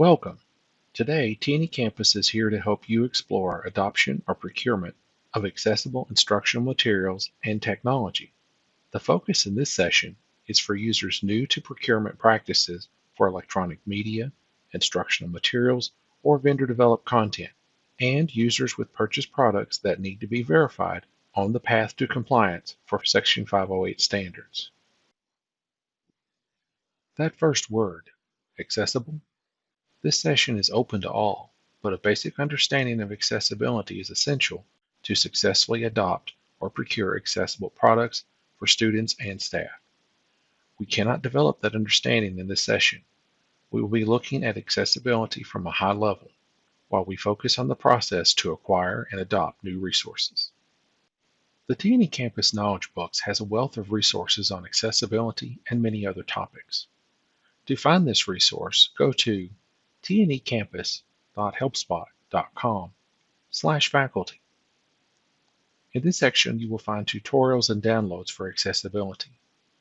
Welcome. Today, eCampus is here to help you explore adoption or procurement of accessible instructional materials and technology. The focus in this session is for users new to procurement practices for electronic media, instructional materials, or vendor-developed content, and users with purchased products that need to be verified on the path to compliance for Section 508 standards. That first word, accessible. This session is open to all, but a basic understanding of accessibility is essential to successfully adopt or procure accessible products for students and staff. We cannot develop that understanding in this session. We will be looking at accessibility from a high level, while we focus on the process to acquire and adopt new resources. The eCampus Knowledge Books has a wealth of resources on accessibility and many other topics. To find this resource, go to tnecampus.helpspot.com/faculty. In this section, you will find tutorials and downloads for accessibility.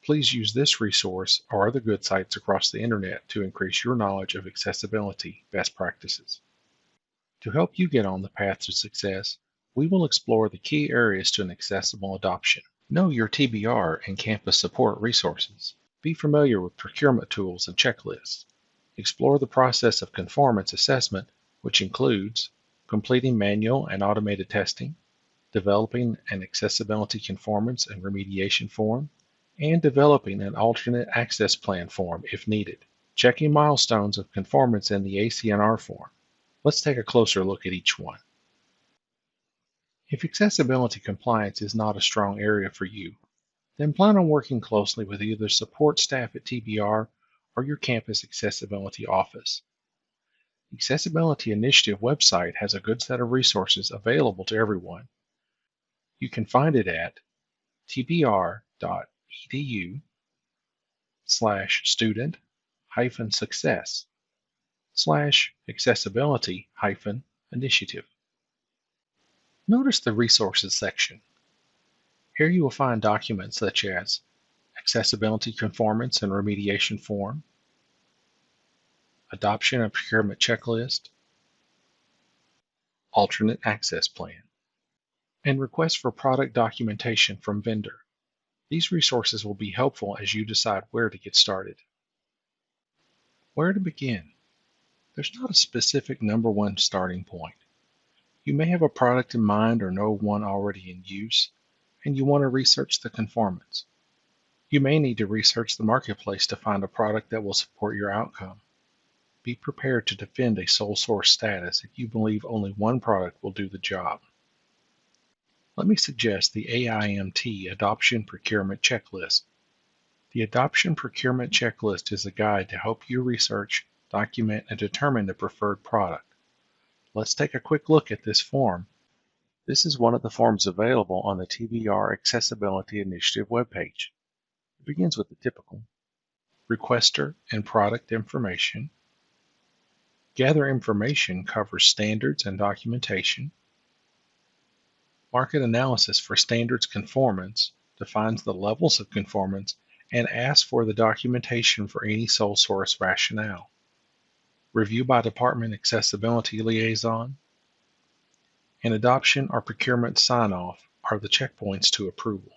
Please use this resource or other good sites across the internet to increase your knowledge of accessibility best practices. To help you get on the path to success, we will explore the key areas to an accessible adoption. Know your TBR and campus support resources. Be familiar with procurement tools and checklists. Explore the process of conformance assessment, which includes completing manual and automated testing, developing an accessibility conformance and remediation form, and developing an alternate access plan form if needed. Checking milestones of conformance in the ACNR form. Let's take a closer look at each one. If accessibility compliance is not a strong area for you, then plan on working closely with either support staff at TBR or your campus accessibility office. The Accessibility Initiative website has a good set of resources available to everyone. You can find it at tbr.edu/student-success/accessibility-initiative. Notice the resources section. Here you will find documents such as accessibility conformance and remediation form, adoption and procurement checklist, alternate access plan, and request for product documentation from vendor. These resources will be helpful as you decide where to get started. Where to begin? There's not a specific number one starting point. You may have a product in mind or know one already in use, and you want to research the conformance. You may need to research the marketplace to find a product that will support your outcome. Be prepared to defend a sole source status if you believe only one product will do the job. Let me suggest the AIMT Adoption Procurement Checklist. The Adoption Procurement Checklist is a guide to help you research, document, and determine the preferred product. Let's take a quick look at this form. This is one of the forms available on the TBR Accessibility Initiative webpage. It begins with the typical requester and product information. Gather information covers standards and documentation. Market analysis for standards conformance defines the levels of conformance and asks for the documentation for any sole source rationale. Review by department accessibility liaison. And adoption or procurement sign-off are the checkpoints to approval.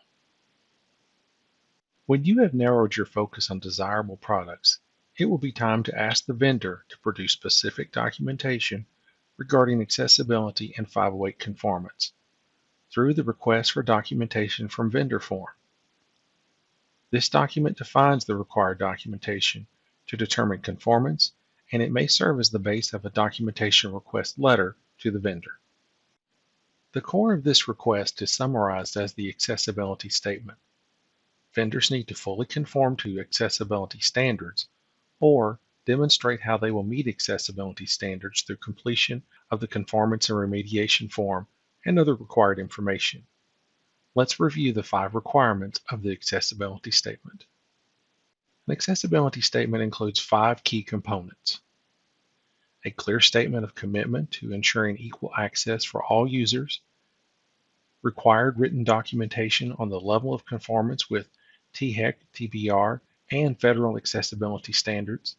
When you have narrowed your focus on desirable products, it will be time to ask the vendor to produce specific documentation regarding accessibility and 508 conformance through the Request for Documentation from Vendor form. This document defines the required documentation to determine conformance, and it may serve as the base of a documentation request letter to the vendor. The core of this request is summarized as the accessibility statement. Vendors need to fully conform to accessibility standards or demonstrate how they will meet accessibility standards through completion of the conformance and remediation form and other required information. Let's review the 5 requirements of the accessibility statement. An accessibility statement includes 5 key components. A clear statement of commitment to ensuring equal access for all users, required written documentation on the level of conformance with THEC, TBR, and federal accessibility standards,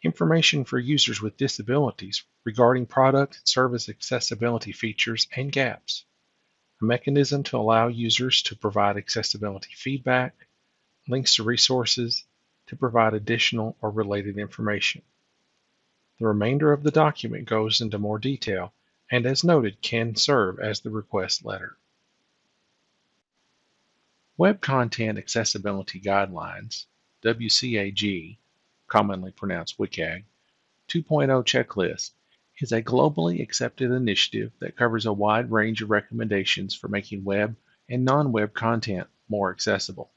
Information for users with disabilities regarding product and service accessibility features and gaps. A mechanism to allow users to provide accessibility feedback, links to resources, to provide additional or related information. The remainder of the document goes into more detail and, as noted, can serve as the request letter. Web Content Accessibility Guidelines, WCAG, commonly pronounced WCAG, 2.0 checklist is a globally accepted initiative that covers a wide range of recommendations for making web and non-web content more accessible.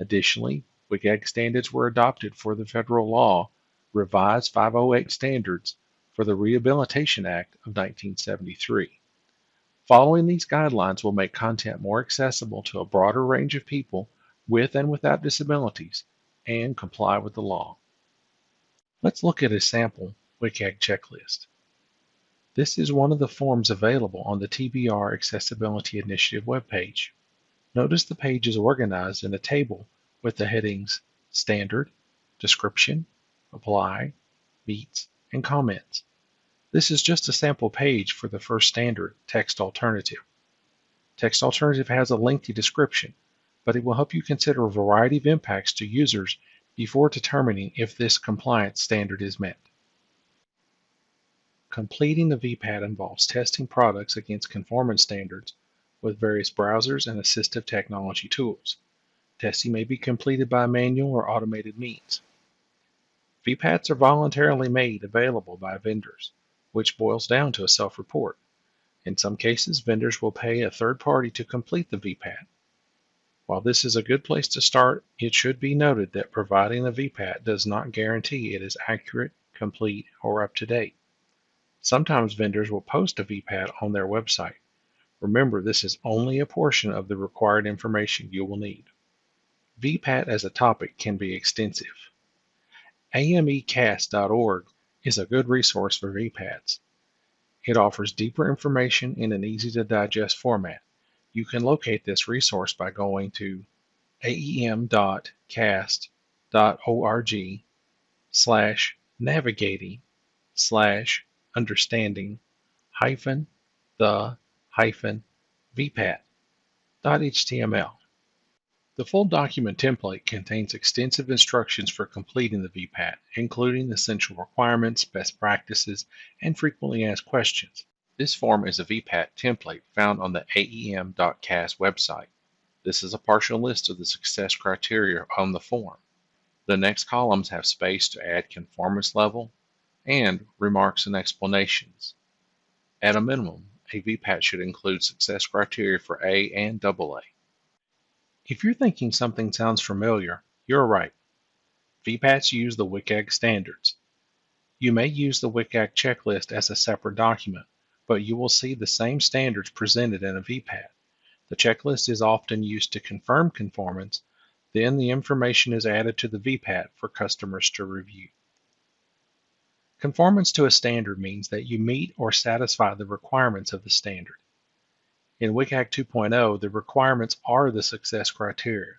Additionally, WCAG standards were adopted for the federal law Revised 508 Standards for the Rehabilitation Act of 1973. Following these guidelines will make content more accessible to a broader range of people with and without disabilities and comply with the law. Let's look at a sample WCAG checklist. This is one of the forms available on the TBR Accessibility Initiative webpage. Notice the page is organized in a table with the headings Standard, Description, Apply, Meets, and Comments. This is just a sample page for the first standard, Text Alternative. Text Alternative has a lengthy description, but it will help you consider a variety of impacts to users before determining if this compliance standard is met. Completing the VPAT involves testing products against conformance standards with various browsers and assistive technology tools. Testing may be completed by manual or automated means. VPATs are voluntarily made available by vendors, which boils down to a self-report. In some cases, vendors will pay a third party to complete the VPAT. While this is a good place to start, it should be noted that providing a VPAT does not guarantee it is accurate, complete, or up to date. Sometimes vendors will post a VPAT on their website. Remember, this is only a portion of the required information you will need. VPAT as a topic can be extensive. amecast.org is a good resource for VPATs. It offers deeper information in an easy-to-digest format. You can locate this resource by going to aem.cast.org/navigating/understanding-the-VPAT.html. The full document template contains extensive instructions for completing the VPAT, including essential requirements, best practices, and frequently asked questions. This form is a VPAT template found on the aem.cast website. This is a partial list of the success criteria on the form. The next columns have space to add conformance level and remarks and explanations. At a minimum, a VPAT should include success criteria for A and AA. If you're thinking something sounds familiar, you're right. VPATs use the WCAG standards. You may use the WCAG checklist as a separate document, but you will see the same standards presented in a VPAT. The checklist is often used to confirm conformance, then the information is added to the VPAT for customers to review. Conformance to a standard means that you meet or satisfy the requirements of the standard. In WCAG 2.0, the requirements are the success criteria.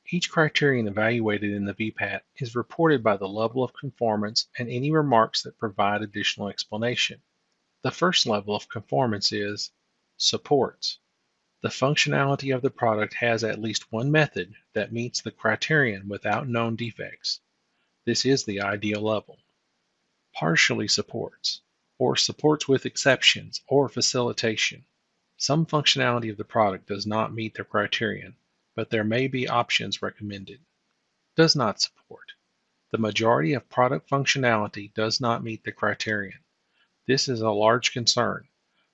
Each criterion evaluated in the VPAT is reported by the level of conformance and any remarks that provide additional explanation. The first level of conformance is supports. The functionality of the product has at least one method that meets the criterion without known defects. This is the ideal level. Partially supports, or supports with exceptions or facilitation. Some functionality of the product does not meet the criterion, but there may be options recommended. Does not support. The majority of product functionality does not meet the criterion. This is a large concern,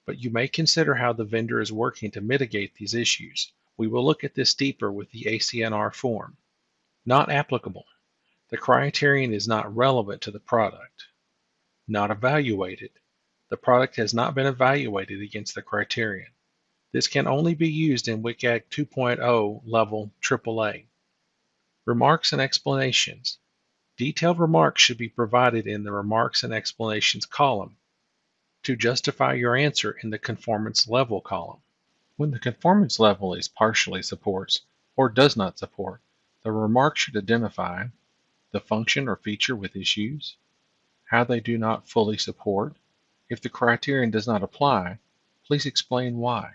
but you may consider how the vendor is working to mitigate these issues. We will look at this deeper with the ACNR form. Not applicable. The criterion is not relevant to the product. Not evaluated. The product has not been evaluated against the criterion. This can only be used in WCAG 2.0 level AAA. Remarks and explanations. Detailed remarks should be provided in the Remarks and Explanations column to justify your answer in the Conformance Level column. When the conformance level is partially supports or does not support, the remark should identify the function or feature with issues, how they do not fully support. If the criterion does not apply, please explain why.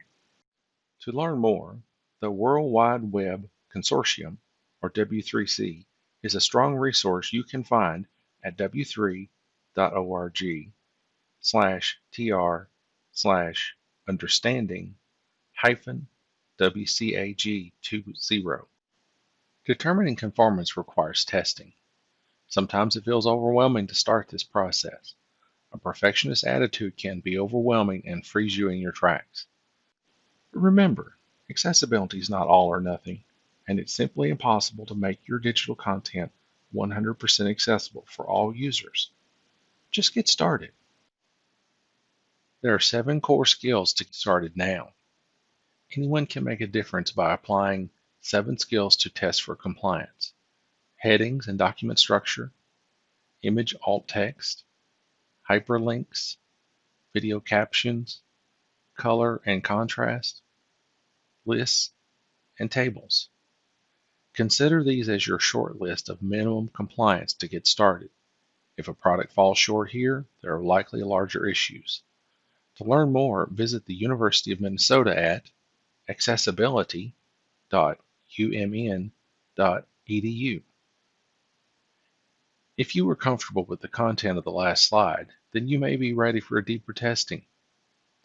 To learn more, the World Wide Web Consortium, or W3C, is a strong resource you can find at w3.org/tr/understanding WCAG20. Determining conformance requires testing. Sometimes it feels overwhelming to start this process. A perfectionist attitude can be overwhelming and freeze you in your tracks. Remember, accessibility is not all or nothing, and it's simply impossible to make your digital content 100% accessible for all users. Just get started. There are 7 core skills to get started now. Anyone can make a difference by applying 7 skills to test for compliance: headings and document structure, image alt text, hyperlinks, video captions, color and contrast, lists, and tables. Consider these as your short list of minimum compliance to get started. If a product falls short here, there are likely larger issues. To learn more, visit the University of Minnesota at accessibility.umn.edu. If you were comfortable with the content of the last slide, then you may be ready for a deeper testing.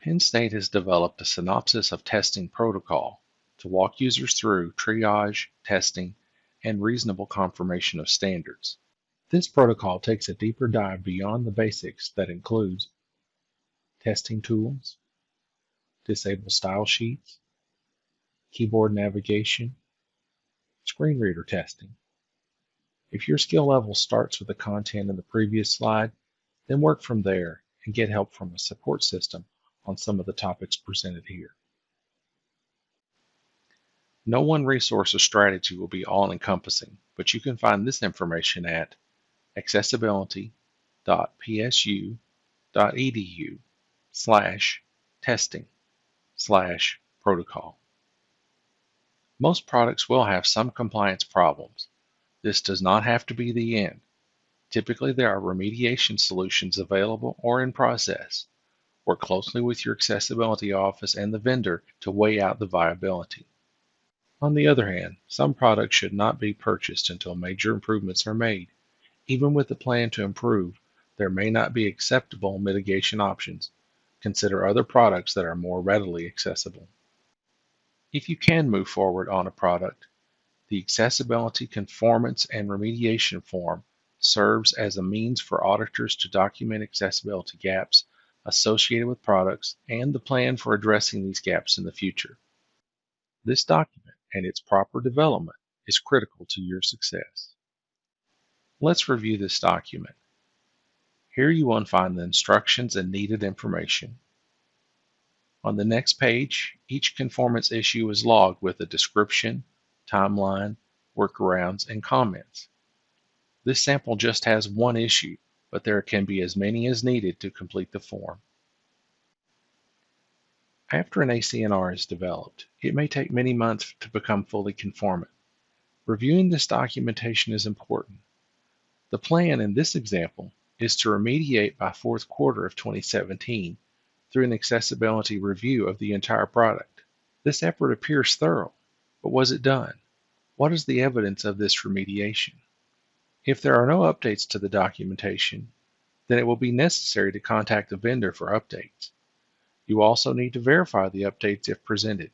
Penn State has developed a synopsis of testing protocol to walk users through triage, testing, and reasonable confirmation of standards. This protocol takes a deeper dive beyond the basics that includes testing tools, disable style sheets, keyboard navigation, screen reader testing. If your skill level starts with the content in the previous slide, then work from there and get help from a support system on some of the topics presented here. No one resource or strategy will be all-encompassing, but you can find this information at accessibility.psu.edu/testing/protocol. Most products will have some compliance problems. This does not have to be the end. Typically, there are remediation solutions available or in process. Work closely with your accessibility office and the vendor to weigh out the viability. On the other hand, some products should not be purchased until major improvements are made. Even with a plan to improve, there may not be acceptable mitigation options. Consider other products that are more readily accessible. If you can move forward on a product, the Accessibility Conformance and Remediation Form serves as a means for auditors to document accessibility gaps associated with products and the plan for addressing these gaps in the future. This document and its proper development is critical to your success. Let's review this document. Here you will find the instructions and needed information. On the next page, each conformance issue is logged with a description, timeline, workarounds, and comments. This sample just has one issue, but there can be as many as needed to complete the form. After an ACNR is developed, it may take many months to become fully conformant. Reviewing this documentation is important. The plan in this example is to remediate by fourth quarter of 2017 through an accessibility review of the entire product. This effort appears thorough, but was it done? What is the evidence of this remediation? If there are no updates to the documentation, then it will be necessary to contact the vendor for updates. You also need to verify the updates if presented.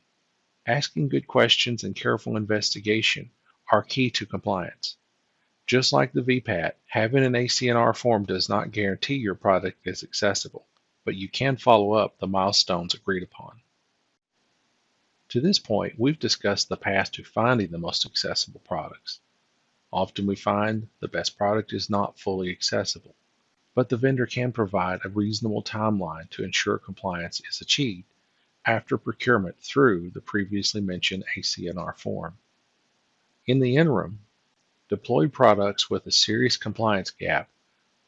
Asking good questions and careful investigation are key to compliance. Just like the VPAT, having an ACNR form does not guarantee your product is accessible, but you can follow up the milestones agreed upon. To this point, we've discussed the path to finding the most accessible products. Often we find the best product is not fully accessible, but the vendor can provide a reasonable timeline to ensure compliance is achieved after procurement through the previously mentioned ACNR form. In the interim, deployed products with a serious compliance gap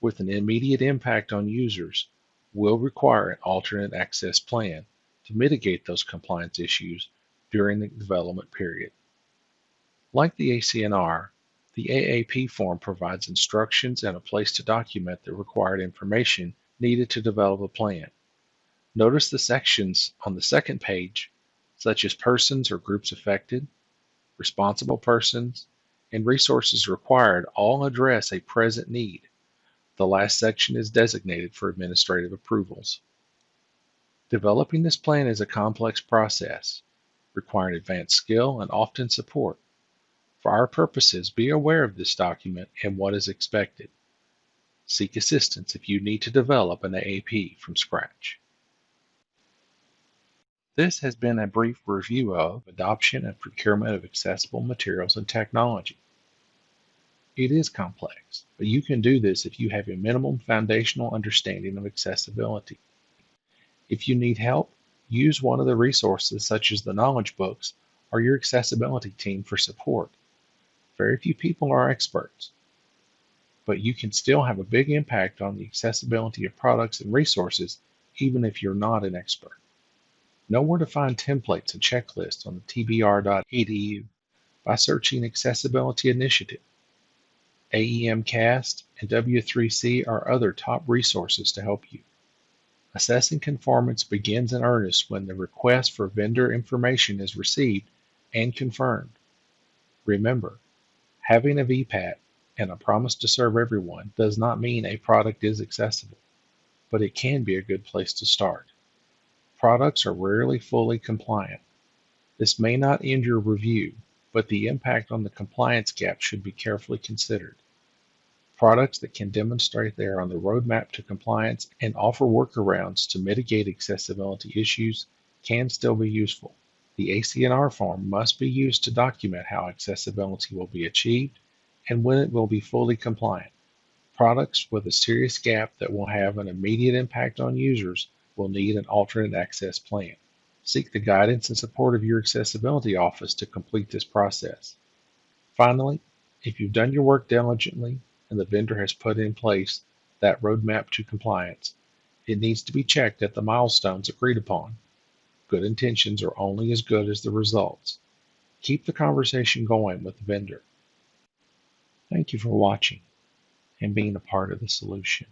with an immediate impact on users will require an alternate access plan to mitigate those compliance issues during the development period. Like the ACNR, The AAP form provides instructions and a place to document the required information needed to develop a plan. Notice the sections on the second page, such as persons or groups affected, responsible persons, and resources required, all address a present need. The last section is designated for administrative approvals. Developing this plan is a complex process, requiring advanced skill and often support. For our purposes, be aware of this document and what is expected. Seek assistance if you need to develop an AAP from scratch. This has been a brief review of adoption and procurement of accessible materials and technology. It is complex, but you can do this if you have a minimum foundational understanding of accessibility. If you need help, use one of the resources such as the knowledge books or your accessibility team for support. Very few people are experts, but you can still have a big impact on the accessibility of products and resources even if you're not an expert. Know where to find templates and checklists on the tbr.edu by searching Accessibility Initiative. AEMcast and W3C are other top resources to help you. Assessing conformance begins in earnest when the request for vendor information is received and confirmed. Remember, having a VPAT and a promise to serve everyone does not mean a product is accessible, but it can be a good place to start. Products are rarely fully compliant. This may not end your review, but the impact on the compliance gap should be carefully considered. Products that can demonstrate they are on the roadmap to compliance and offer workarounds to mitigate accessibility issues can still be useful. The ACNR form must be used to document how accessibility will be achieved and when it will be fully compliant. Products with a serious gap that will have an immediate impact on users will need an alternate access plan. Seek the guidance and support of your accessibility office to complete this process. Finally, if you've done your work diligently and the vendor has put in place that roadmap to compliance, it needs to be checked at the milestones agreed upon. Good intentions are only as good as the results. Keep the conversation going with the vendor. Thank you for watching and being a part of the solution.